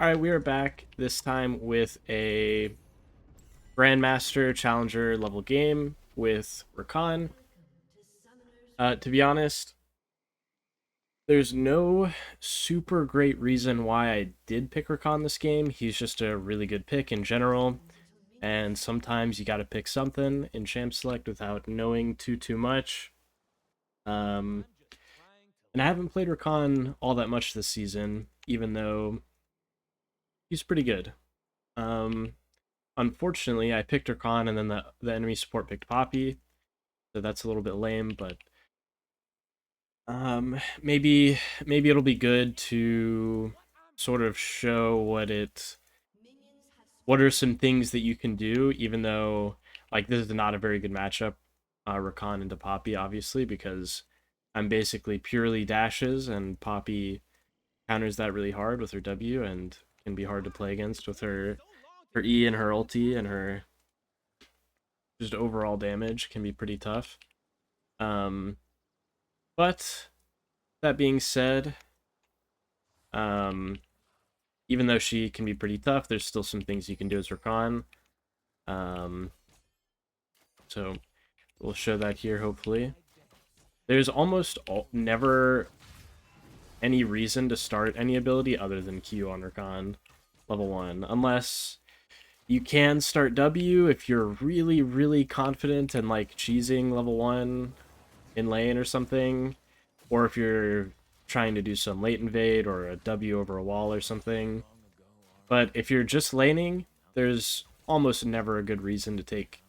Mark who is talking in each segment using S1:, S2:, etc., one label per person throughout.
S1: Alright, we are back this time with a Grandmaster Challenger level game with Rakan. To be honest, there's no super great reason why I did pick Rakan this game. He's just a really good pick in general, and sometimes you gotta pick something in Champ Select without knowing too much. Um, and I haven't played Rakan all that much this season, even though he's pretty good. Um, Unfortunately, I picked Rakan and then the enemy support picked Poppy, so that's a little bit lame. But maybe it'll be good to sort of show what are some things that you can do, even though like this is not a very good matchup, Rakan into Poppy, obviously, because I'm basically purely dashes and Poppy counters that really hard with her W and can be hard to play against with her E and her ulti and her just overall damage can be pretty tough. Um, but that being said, um, even though she can be pretty tough, there's still some things you can do as Rakan. Um, so we'll show that here, hopefully. There's almost never any reason to start any ability other than Q on Rakan level 1, unless you can start W if you're really confident and like cheesing level 1 in lane or something, or if you're trying to do some late invade or a W over a wall or something. But if you're just laning, there's almost never a good reason to take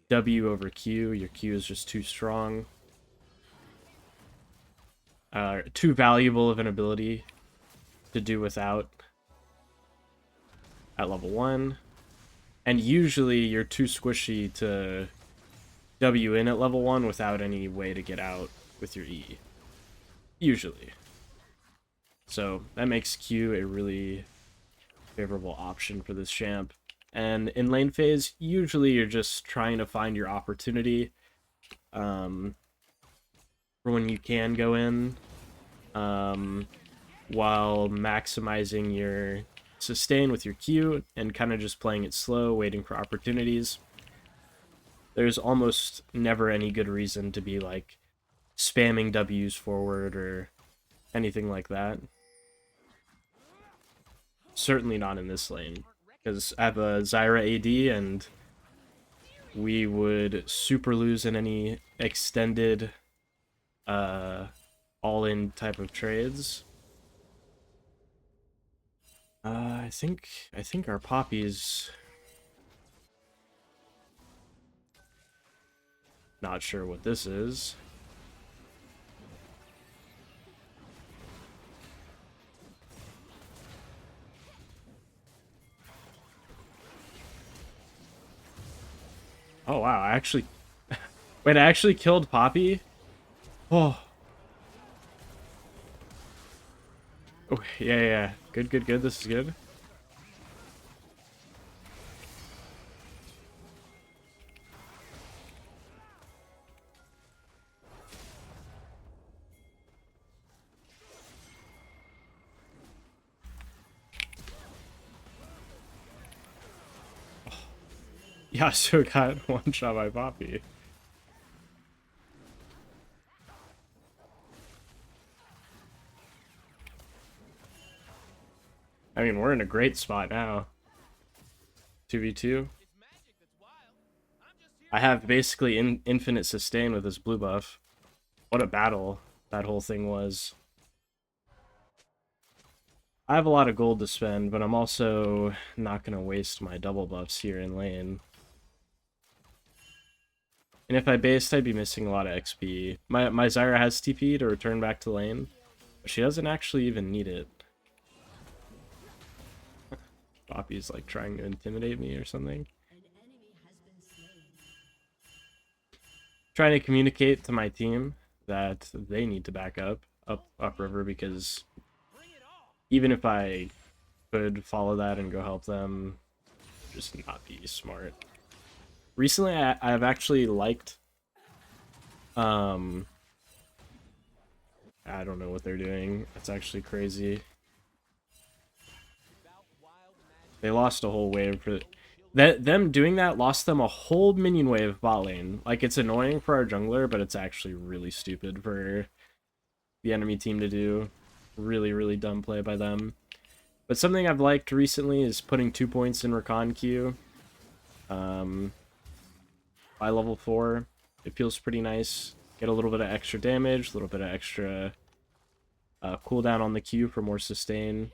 S1: W over Q. Your Q is just too strong. Too valuable of an ability to do without at level 1. And usually you're too squishy to W in at level 1 without any way to get out with your E. Usually. So that makes Q a really favorable option for this champ. And in lane phase, usually you're just trying to find your opportunity for when you can go in, while maximizing your sustain with your Q and kind of just playing it slow, waiting for opportunities. There's almost never any good reason to be like spamming W's forward or anything like that. Certainly not in this lane, because I have a Zyra AD and we would super lose in any extended all-in type of trades. I think our Poppy's not sure what this is. Oh wow, I actually wait, I actually killed Poppy? Oh. Oh, yeah. Good. This is good. Yasuo got one shot by Poppy. I mean, we're in a great spot now. 2v2. I have basically infinite sustain with this blue buff. What a battle that whole thing was. I have a lot of gold to spend, but I'm also not going to waste my double buffs here in lane. And if I based, I'd be missing a lot of XP. My Zyra has TP to return back to lane, but she doesn't actually even need it. Poppy's like trying to intimidate me or something. Trying to communicate to my team that they need to back upriver, because even if I could follow that and go help them, just not be smart. Recently, I've actually liked, I don't know what they're doing. It's actually crazy. They lost a whole wave for that. Them doing that lost them a whole minion wave bot lane. Like, it's annoying for our jungler, but it's actually really stupid for the enemy team to do. Really, really dumb play by them. But something I've liked recently is putting 2 points in Rakan Q. By level 4, it feels pretty nice. Get a little bit of extra damage, a little bit of extra cooldown on the Q for more sustain.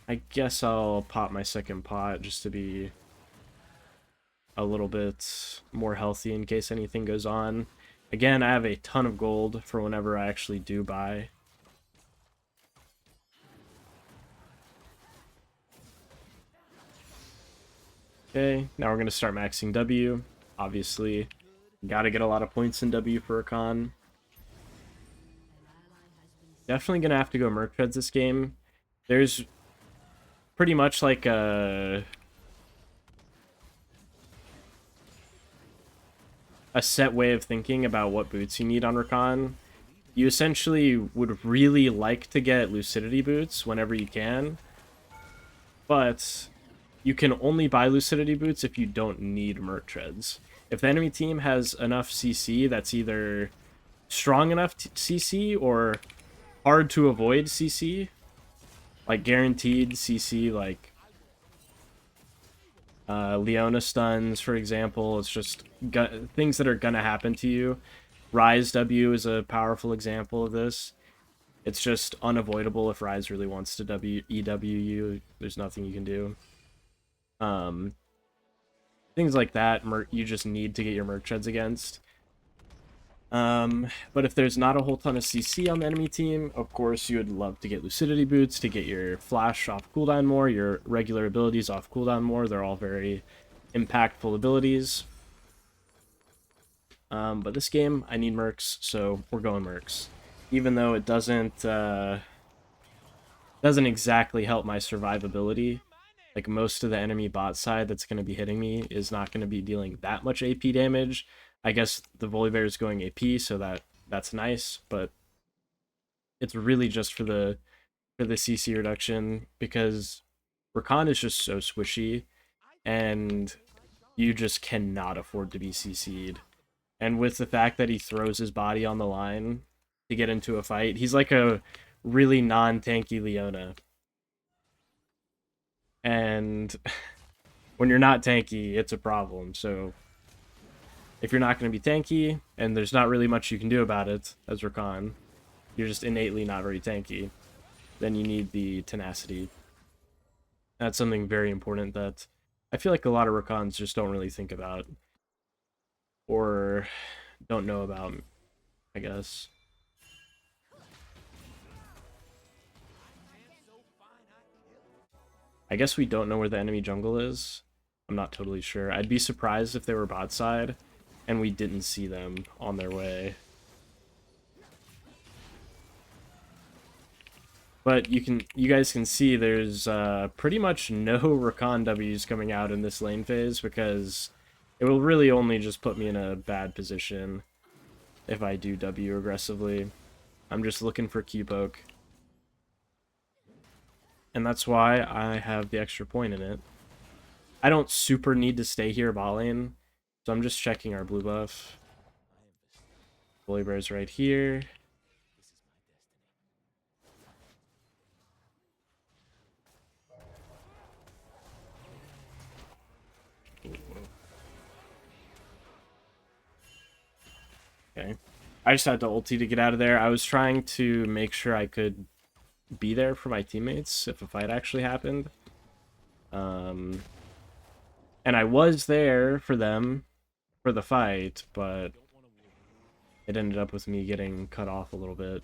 S1: I guess I'll pop my second pot just to be a little bit more healthy in case anything goes on. Again, I have a ton of gold for whenever I actually do buy. Okay, now we're going to start maxing W. Obviously, gotta get a lot of points in W for Rakan. Definitely going to have to go Merc Treads this game. There's pretty much like a set way of thinking about what boots you need on Rakan. You essentially would really like to get Lucidity boots whenever you can, but you can only buy Lucidity boots if you don't need Merc Treads. If the enemy team has enough CC that's either strong enough CC or hard to avoid CC, like guaranteed CC, like Leona stuns, for example. It's just things that are gonna happen to you. Rise W is a powerful example of this. It's just unavoidable if Rise really wants to EW you. There's nothing you can do. Things like that, you just need to get your Merc Treads against. But if there's not a whole ton of CC on the enemy team, of course you would love to get Lucidity boots to get your flash off cooldown more, your regular abilities off cooldown more. They're all very impactful abilities. But this game, I need Mercs, so we're going Mercs. Even though it doesn't exactly help my survivability. Like, most of the enemy bot side that's going to be hitting me is not going to be dealing that much AP damage. I guess the Volibear is going AP, so that's nice, but it's really just for the CC reduction, because Rakan is just so squishy, and you just cannot afford to be CC'd. And with the fact that he throws his body on the line to get into a fight, he's like a really non-tanky Leona. And when you're not tanky, it's a problem. So if you're not going to be tanky, and there's not really much you can do about it as Rakan, you're just innately not very tanky, then you need the tenacity. That's something very important that I feel like a lot of Rakans just don't really think about, or don't know about, I guess. I guess we don't know where the enemy jungle is. I'm not totally sure. I'd be surprised if they were bot side and we didn't see them on their way. But you guys can see there's pretty much no Rakan Ws coming out in this lane phase, because it will really only just put me in a bad position if I do W aggressively. I'm just looking for Q poke. And that's why I have the extra point in it. I don't super need to stay here bot lane, so I'm just checking our blue buff. Volibear's right here. Okay. I just had to ulti to get out of there. I was trying to make sure I could be there for my teammates if a fight actually happened. And I was there for them for the fight, but it ended up with me getting cut off a little bit.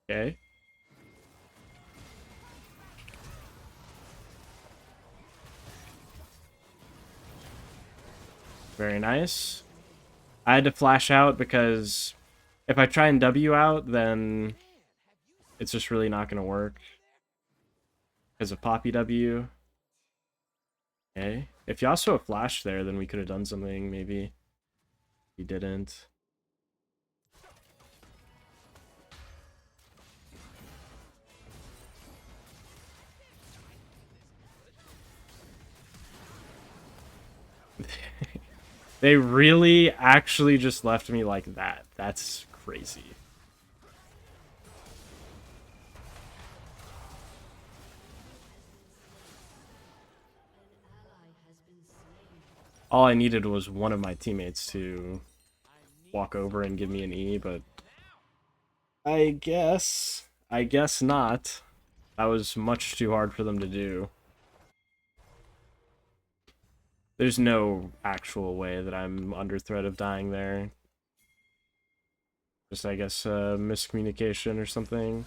S1: Okay. Very nice. I had to flash out because if I try and W out, then it's just really not going to work because of Poppy W. Okay. If Yasuo flashed there, then we could have done something, maybe. He didn't. They really actually just left me like that. That's crazy. All I needed was one of my teammates to walk over and give me an E, but I guess not. That was much too hard for them to do. There's no actual way that I'm under threat of dying there. Just, I guess, miscommunication or something.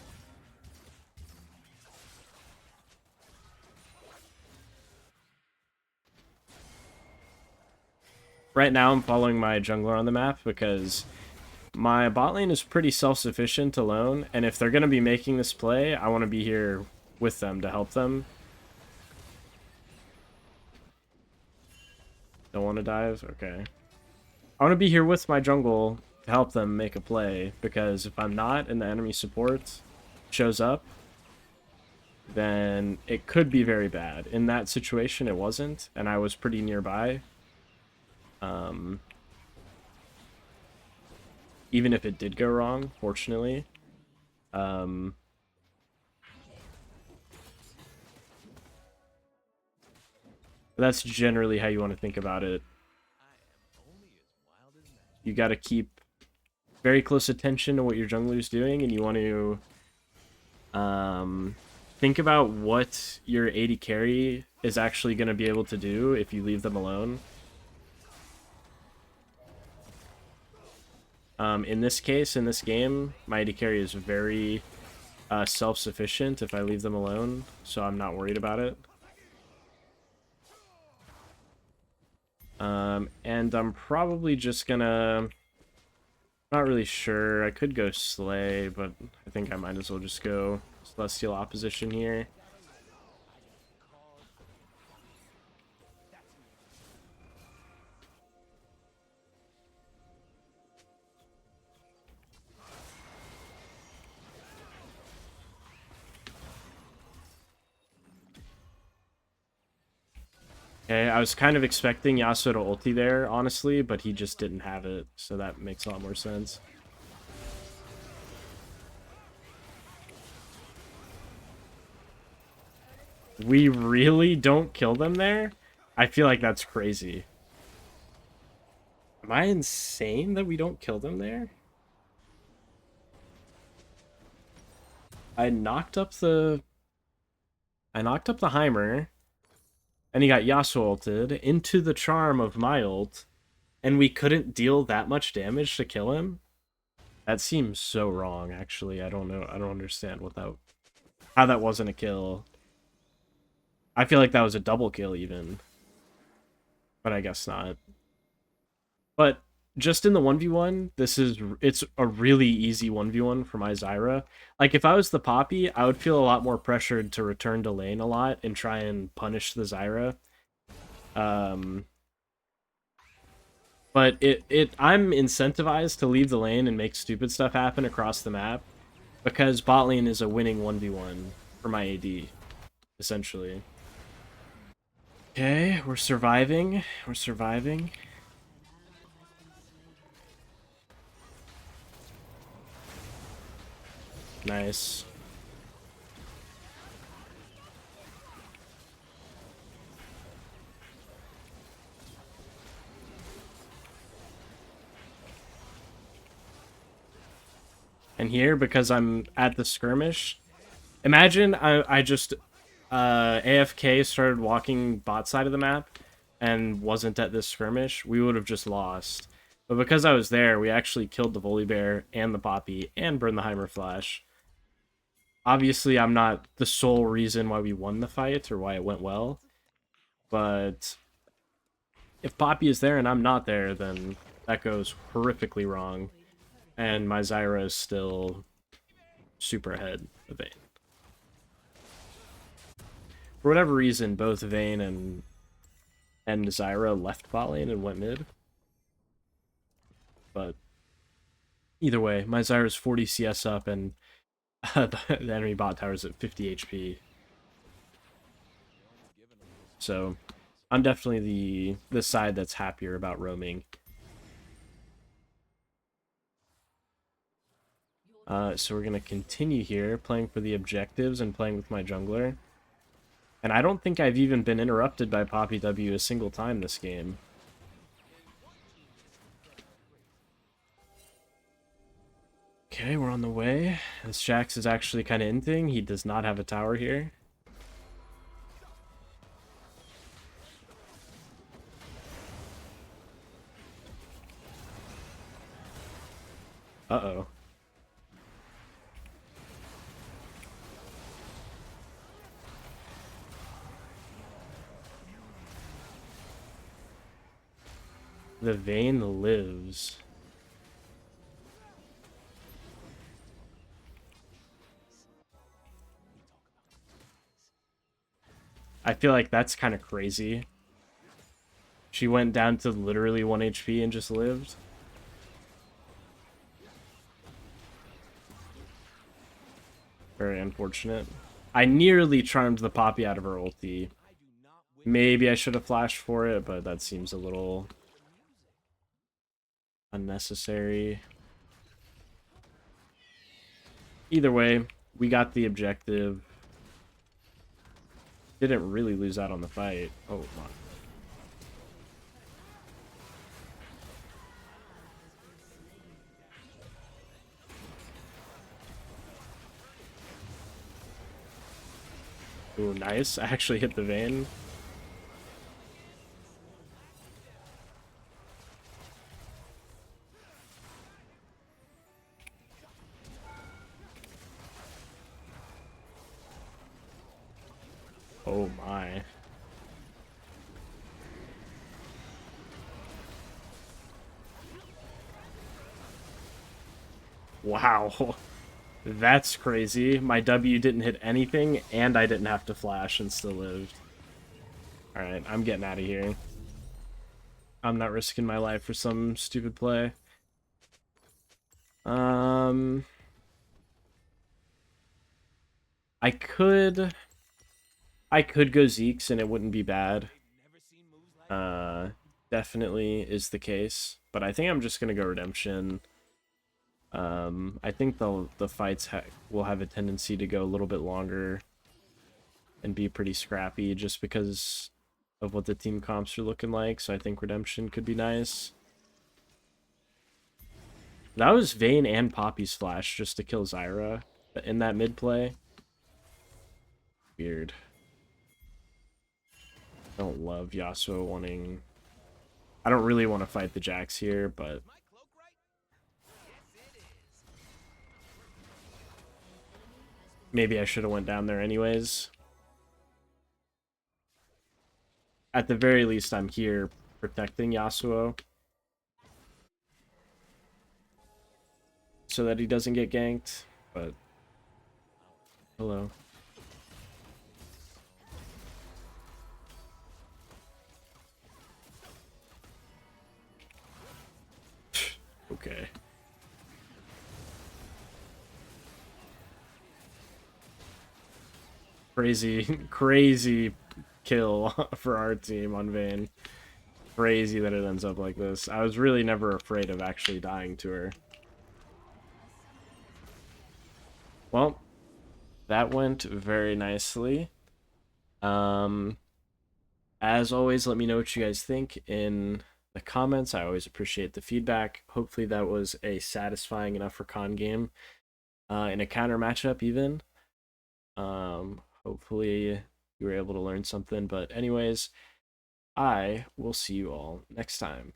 S1: Right now, I'm following my jungler on the map because my bot lane is pretty self-sufficient alone, and if they're going to be making this play, I want to be here with them to help them. Don't want to dive? Okay. I want to be here with my jungle to help them make a play, because if I'm not and the enemy support shows up, then it could be very bad. In that situation, it wasn't, and I was pretty nearby. Even if it did go wrong, fortunately. That's generally how you want to think about it. You got to keep very close attention to what your jungler's doing, and you want to think about what your AD carry is actually going to be able to do if you leave them alone. In this case, in this game, my AD carry is very self-sufficient if I leave them alone, so I'm not worried about it. And I'm probably just gonna... Not really sure. I could go Slay, but I think I might as well just go Celestial Opposition here. Okay, I was kind of expecting Yasuo to ulti there, honestly, but he just didn't have it, so that makes a lot more sense. We really don't kill them there? I feel like that's crazy. Am I insane that we don't kill them there? I knocked up the Heimer, and he got Yasuo ulted into the charm of my ult, and we couldn't deal that much damage to kill him? That seems so wrong, actually. I don't know. I don't understand how that wasn't a kill. I feel like that was a double kill even. But I guess not. But just in the 1v1, it's a really easy 1v1 for my Zyra. Like, if I was the Poppy, I would feel a lot more pressured to return to lane a lot and try and punish the Zyra. But I'm incentivized to leave the lane and make stupid stuff happen across the map because bot lane is a winning 1v1 for my AD, essentially. Okay, we're surviving. We're surviving. Nice. And here, because I'm at the skirmish, imagine I just AFK started walking bot side of the map and wasn't at this skirmish, we would have just lost. But because I was there, we actually killed the Volibear and the Poppy and burned the Heimer Flash. Obviously, I'm not the sole reason why we won the fight or why it went well, but If Poppy is there and I'm not there, then that goes horrifically wrong. And my Zyra is still super ahead of Vayne. For whatever reason, both Vayne and Zyra left bot lane and went mid. But either way, my Zyra's 40 CS up and the enemy bot tower is at 50 HP. So I'm definitely the side that's happier about roaming. So we're going to continue here, playing for the objectives and playing with my jungler. And I don't think I've even been interrupted by Poppy W a single time this game. Okay, we're on the way. This Jax is actually kind of inting. He does not have a tower here. Uh-oh. The Vayne lives. I feel like that's kind of crazy. She went down to literally 1 HP and just lived. Very unfortunate. I nearly charmed the Poppy out of her ulti. Maybe I should have flashed for it, but that seems a little unnecessary. Either way, we got the objective. Didn't really lose out on the fight. Oh my. Ooh, nice. I actually hit the Vayne. Oh my. Wow. That's crazy. My W didn't hit anything, and I didn't have to flash and still lived. Alright, I'm getting out of here. I'm not risking my life for some stupid play. I could go Zeke's and it wouldn't be bad. Definitely is the case. But I think I'm just gonna go Redemption. I think the fights will have a tendency to go a little bit longer and be pretty scrappy just because of what the team comps are looking like. So I think Redemption could be nice. That was Vayne and Poppy's flash just to kill Zyra in that mid play. Weird. I don't love Yasuo wanting... I don't really want to fight the Jax here, but... maybe I should have went down there anyways. At the very least, I'm here protecting Yasuo. So that he doesn't get ganked, but... hello. Okay. Crazy kill for our team on Vayne. Crazy that it ends up like this. I was really never afraid of actually dying to her. Well, that went very nicely. As always, let me know what you guys think in the comments. I always appreciate the feedback. Hopefully that was a satisfying enough Rakan game. In a counter matchup even. Hopefully you were able to learn something. But anyways, I will see you all next time.